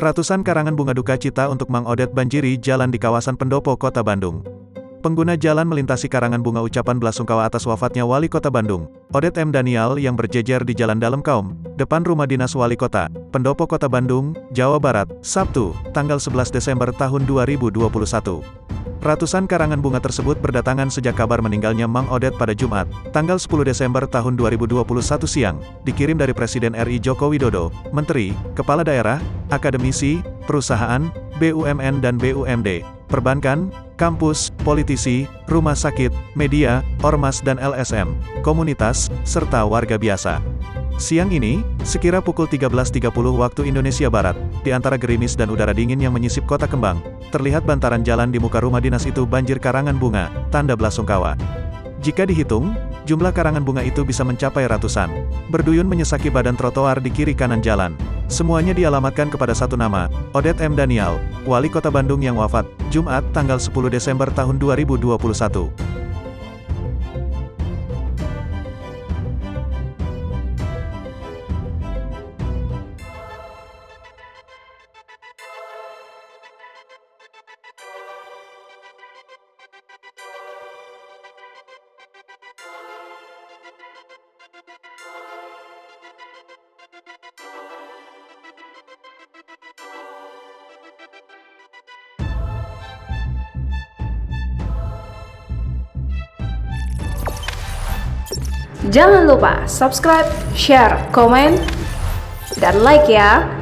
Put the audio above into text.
Ratusan karangan bunga duka cita untuk Mang Odet banjiri jalan di kawasan Pendopo, Kota Bandung. Pengguna jalan melintasi karangan bunga ucapan belasungkawa atas wafatnya Wali Kota Bandung, Odet M. Daniel yang berjejer di Jalan Dalem Kaum, depan rumah dinas Wali Kota, Pendopo Kota Bandung, Jawa Barat, Sabtu, tanggal 11 Desember tahun 2021. Ratusan karangan bunga tersebut berdatangan sejak kabar meninggalnya Mang Odet pada Jumat, tanggal 10 Desember tahun 2021 siang, dikirim dari Presiden RI Joko Widodo, Menteri, Kepala Daerah, akademisi, perusahaan, BUMN dan BUMD, perbankan, kampus, politisi, rumah sakit, media, ormas dan LSM, komunitas, serta warga biasa. Siang ini, sekira pukul 13.30 waktu Indonesia Barat, di antara gerimis dan udara dingin yang menyisip kota Kembang, terlihat bantaran jalan di muka rumah dinas itu banjir karangan bunga, tanda belasungkawa. Jika dihitung, jumlah karangan bunga itu bisa mencapai ratusan. Berduyun menyesaki badan trotoar di kiri kanan jalan. Semuanya dialamatkan kepada satu nama, Odet M. Daniel, Wali Kota Bandung yang wafat, Jumat, tanggal 10 Desember tahun 2021. Jangan lupa subscribe, share, komen, dan like ya.